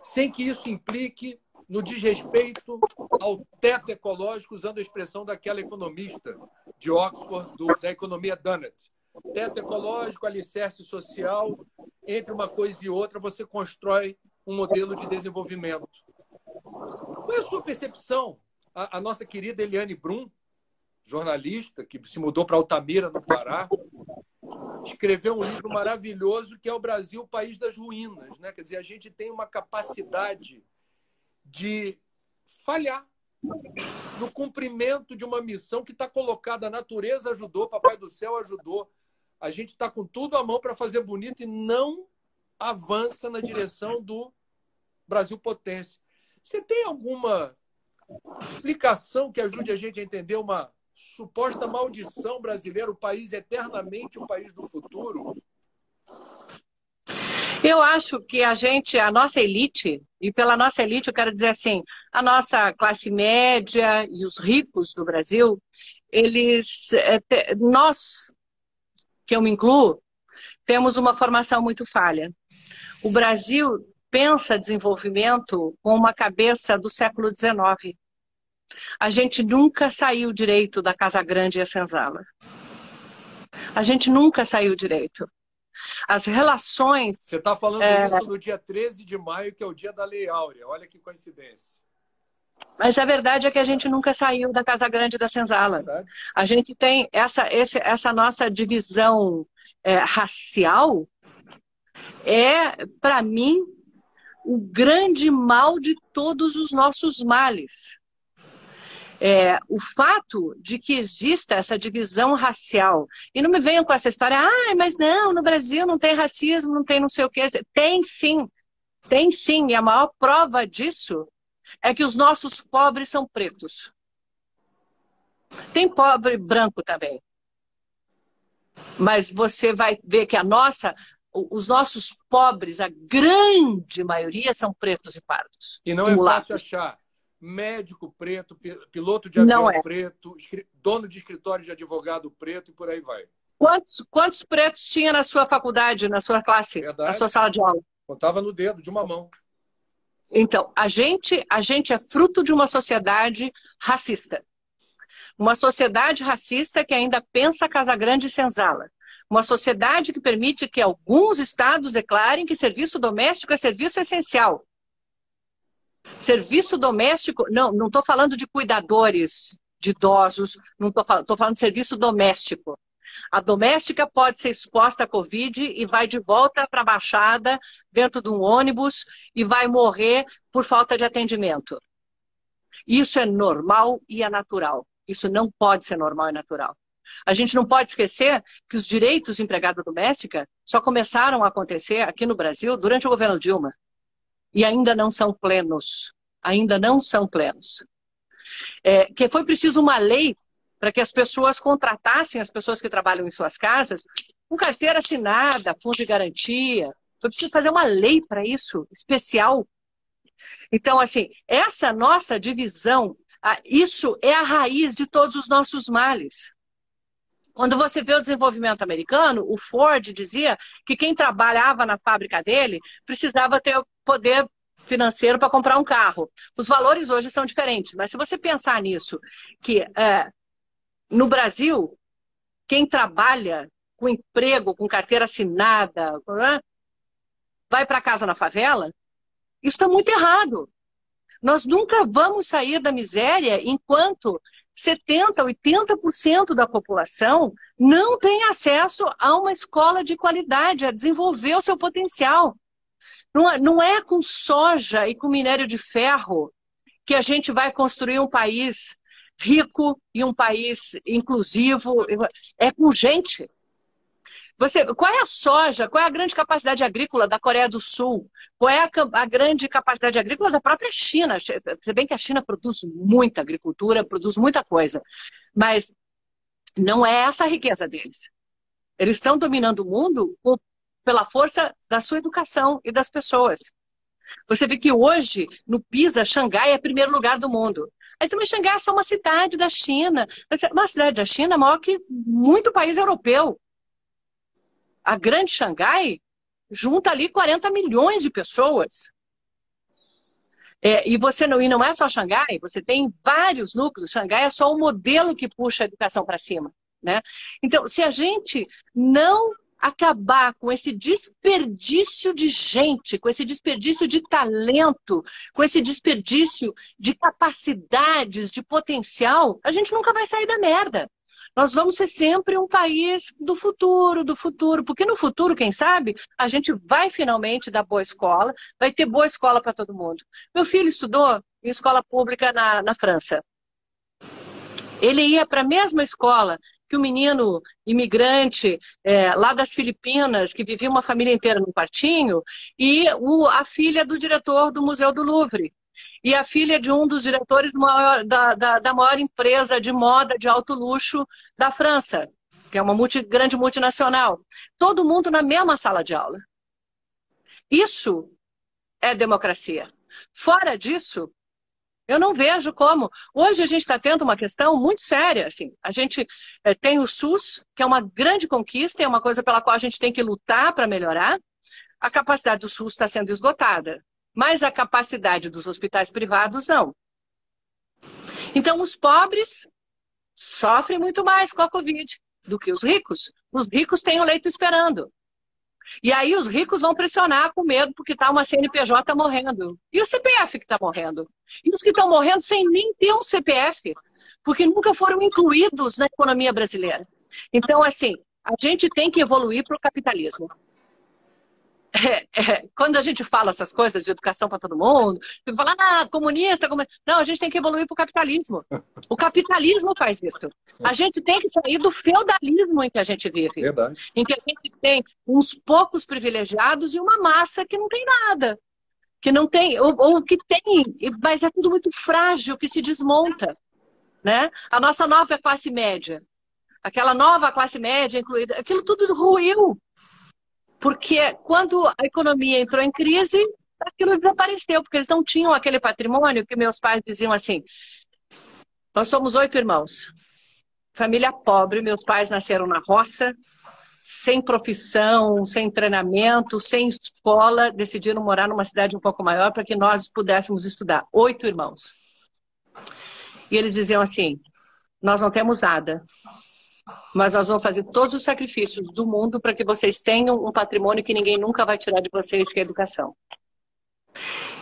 sem que isso implique no desrespeito ao teto ecológico, usando a expressão daquela economista de Oxford, da economia Dunnett. Teto ecológico, alicerce social, entre uma coisa e outra, você constrói um modelo de desenvolvimento. Qual é a sua percepção? A nossa querida Eliane Brum, jornalista, que se mudou para Altamira, no Pará, escreveu um livro maravilhoso que é O Brasil, o País das Ruínas, né? Quer dizer, a gente tem uma capacidade de falhar no cumprimento de uma missão que está colocada. A natureza ajudou, Papai do Céu ajudou. A gente está com tudo à mão para fazer bonito e não avança na direção do Brasil potência. Você tem alguma explicação que ajude a gente a entender uma suposta maldição brasileira, o país eternamente o país do futuro? Eu acho que a nossa elite, e pela nossa elite eu quero dizer assim, a nossa classe média e os ricos do Brasil, nós, que eu me incluo, temos uma formação muito falha. O Brasil pensa desenvolvimento com uma cabeça do século XIX. A gente nunca saiu direito da Casa Grande e a Senzala. A gente nunca saiu direito. As relações... Você está falando isso no dia 13 de maio, que é o dia da Lei Áurea. Olha que coincidência. Mas a verdade é que a gente nunca saiu da Casa Grande e da Senzala. A gente tem essa nossa divisão racial, para mim, o grande mal de todos os nossos males. O fato de que exista essa divisão racial, e não me venham com essa história, mas não, no Brasil não tem racismo, não tem não sei o quê. Tem sim, e a maior prova disso é que os nossos pobres são pretos. Tem pobre branco também. Mas você vai ver que os nossos pobres, a grande maioria, são pretos e pardos. E não é fácil achar médico preto, piloto de avião preto, dono de escritório de advogado preto e por aí vai. Quantos pretos tinha na sua faculdade, na sua classe, na sua sala de aula? Contava no dedo, de uma mão. Então, a gente é fruto de uma sociedade racista. Uma sociedade racista que ainda pensa Casa Grande e Senzala. Uma sociedade que permite que alguns estados declarem que serviço doméstico é serviço essencial. Serviço doméstico, não estou falando de cuidadores de idosos, não estou falando de serviço doméstico. A doméstica pode ser exposta à Covid e vai de volta para a Baixada, dentro de um ônibus, e vai morrer por falta de atendimento. Isso é normal e é natural. Isso não pode ser normal e natural. A gente não pode esquecer que os direitos de empregada doméstica só começaram a acontecer aqui no Brasil durante o governo Dilma. E ainda não são plenos. Ainda não são plenos. Que foi preciso uma lei para que as pessoas contratassem as pessoas que trabalham em suas casas com carteira assinada, fundo de garantia. Foi preciso fazer uma lei para isso, especial. Então, assim, essa nossa divisão, isso é a raiz de todos os nossos males. Quando você vê o desenvolvimento americano, o Ford dizia que quem trabalhava na fábrica dele precisava ter o poder financeiro para comprar um carro. Os valores hoje são diferentes, mas se você pensar nisso, que no Brasil, quem trabalha com emprego, com carteira assinada, vai para casa na favela, isso está muito errado. Nós nunca vamos sair da miséria enquanto 70%, 80% da população não tem acesso a uma escola de qualidade, a desenvolver o seu potencial. Não é com soja e com minério de ferro que a gente vai construir um país rico e um país inclusivo. É com gente. Qual é a soja? Qual é a grande capacidade agrícola da Coreia do Sul? Qual é a grande capacidade agrícola da própria China? Se bem que a China produz muita agricultura, produz muita coisa, mas não é essa a riqueza deles. Eles estão dominando o mundo pela força da sua educação e das pessoas. Você vê que hoje, no PISA, Xangai é primeiro lugar do mundo. Aí você, mas Xangai é só uma cidade da China. Uma cidade da China é maior que muito país europeu. A grande Xangai junta ali 40 milhões de pessoas. E não é só Xangai, você tem vários núcleos. Xangai é só o modelo que puxa a educação para cima, né? Então, se a gente não acabar com esse desperdício de gente, com esse desperdício de talento, com esse desperdício de capacidades, de potencial, a gente nunca vai sair da merda. Nós vamos ser sempre um país do futuro, porque no futuro, quem sabe, a gente vai finalmente dar boa escola, vai ter boa escola para todo mundo. Meu filho estudou em escola pública na França. Ele ia para a mesma escola que o menino imigrante lá das Filipinas, que vivia uma família inteira num quartinho, e a filha do diretor do Museu do Louvre. E a filha de um dos diretores da maior empresa de moda de alto luxo da França, que é uma grande multinacional. Todo mundo na mesma sala de aula. Isso é democracia. Fora disso, eu não vejo como. Hoje a gente está tendo uma questão muito séria. Assim. A gente tem o SUS, que é uma grande conquista, é uma coisa pela qual a gente tem que lutar para melhorar. A capacidade do SUS está sendo esgotada. Mas a capacidade dos hospitais privados, não. Então, os pobres sofrem muito mais com a Covid do que os ricos. Os ricos têm o leito esperando. E aí os ricos vão pressionar com medo porque está uma CNPJ morrendo. E o CPF que está morrendo. E os que estão morrendo sem nem ter um CPF, porque nunca foram incluídos na economia brasileira. Então, assim, a gente tem que evoluir para o capitalismo. Quando a gente fala essas coisas de educação para todo mundo, fica falando, comunista. Não, a gente tem que evoluir para o capitalismo. O capitalismo faz isso. A gente tem que sair do feudalismo em que a gente vive. Verdade. Em que a gente tem uns poucos privilegiados e uma massa que não tem nada. Que não tem, ou que tem, mas é tudo muito frágil, que se desmonta. Né? A nossa nova classe média, aquela nova classe média incluída, aquilo tudo ruiu. Porque quando a economia entrou em crise, aquilo desapareceu, porque eles não tinham aquele patrimônio que meus pais diziam assim, nós somos 8 irmãos, família pobre, meus pais nasceram na roça, sem profissão, sem treinamento, sem escola, decidiram morar numa cidade um pouco maior para que nós pudéssemos estudar. 8 irmãos. E eles diziam assim, nós não temos nada, mas nós vamos fazer todos os sacrifícios do mundo para que vocês tenham um patrimônio que ninguém nunca vai tirar de vocês, que é a educação.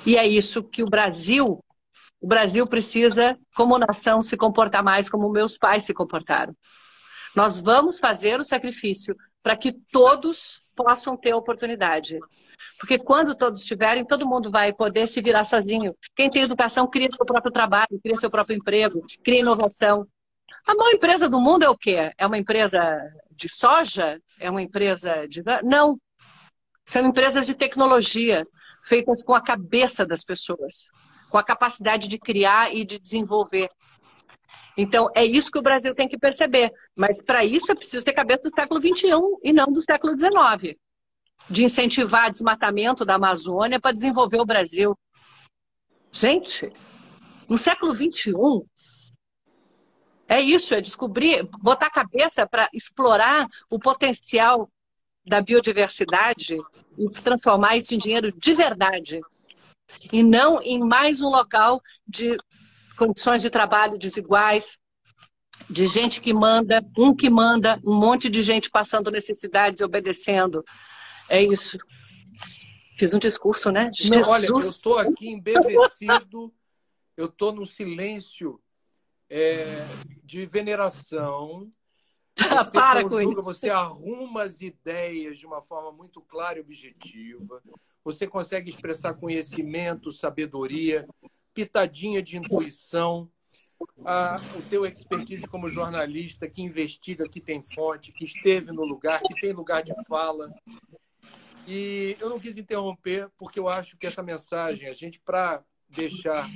E é isso que o Brasil precisa, como nação, se comportar mais como meus pais se comportaram. Nós vamos fazer o sacrifício para que todos possam ter oportunidade. Porque quando todos tiverem, todo mundo vai poder se virar sozinho. Quem tem educação cria seu próprio trabalho, cria seu próprio emprego, cria inovação. A maior empresa do mundo é o quê? É uma empresa de soja? É uma empresa de... Não. São empresas de tecnologia, feitas com a cabeça das pessoas, com a capacidade de criar e de desenvolver. Então, é isso que o Brasil tem que perceber. Mas, para isso, é preciso ter cabeça do século XXI e não do século XIX. De incentivar desmatamento da Amazônia para desenvolver o Brasil. Gente, no século XXI... É isso, é descobrir, botar a cabeça para explorar o potencial da biodiversidade e transformar isso em dinheiro de verdade. E não em mais um local de condições de trabalho desiguais, de gente que manda, um monte de gente passando necessidades e obedecendo. É isso. Fiz um discurso, né? Não, olha, eu estou aqui embevecido, eu estou no silêncio de veneração. Você conjuga, você arruma as ideias de uma forma muito clara e objetiva. Você consegue expressar conhecimento, sabedoria, pitadinha de intuição. o teu expertise como jornalista que investiga, que tem fonte, que esteve no lugar, que tem lugar de fala. E eu não quis interromper, porque eu acho que essa mensagem, a gente, para deixar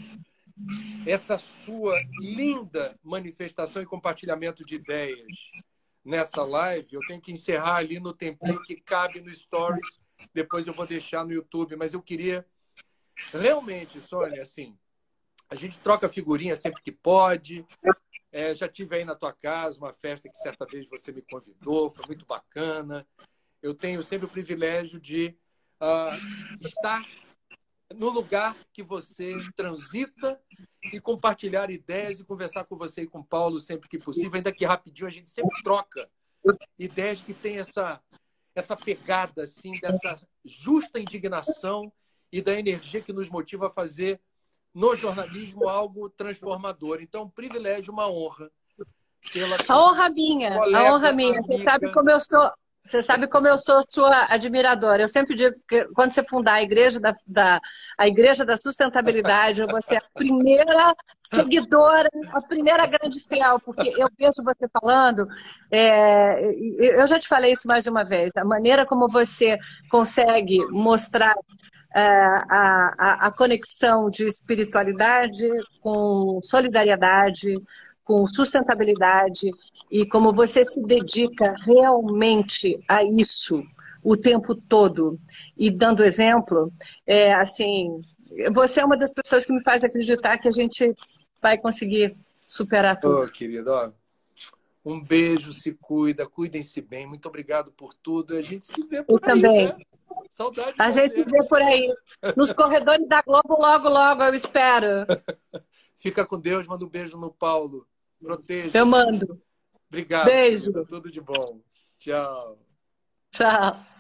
essa sua linda manifestação e compartilhamento de ideias nessa live, eu tenho que encerrar ali no tempinho que cabe no Stories, depois eu vou deixar no YouTube, mas eu queria realmente, Sônia, assim, a gente troca figurinha sempre que pode. Já tive aí na tua casa uma festa que certa vez você me convidou, foi muito bacana. Eu tenho sempre o privilégio de estar no lugar que você transita e compartilhar ideias e conversar com você e com o Paulo sempre que possível. Ainda que rapidinho, a gente sempre troca ideias que têm essa pegada assim, dessa justa indignação e da energia que nos motiva a fazer no jornalismo algo transformador. Então, um privilégio, uma honra. A honra minha, a honra minha. Você sabe como eu sou. Você sabe como eu sou sua admiradora. Eu sempre digo que quando você fundar a Igreja da Sustentabilidade, eu vou ser a primeira seguidora, a primeira grande fiel, porque eu vejo você falando, eu já te falei isso mais de uma vez, a maneira como você consegue mostrar a conexão de espiritualidade com solidariedade, com sustentabilidade, e como você se dedica realmente a isso o tempo todo, e dando exemplo, assim, você é uma das pessoas que me faz acreditar que a gente vai conseguir superar tudo. Querido, um beijo, se cuida, cuidem-se bem. Muito obrigado por tudo. A gente se vê por Eu aí, também. né? Saudade de A você. gente se vê por aí. Nos corredores da Globo, logo, logo, eu espero. Fica com Deus, manda um beijo no Paulo. Proteja. Eu mando. Obrigado. Beijo. Querida. Tudo de bom. Tchau. Tchau.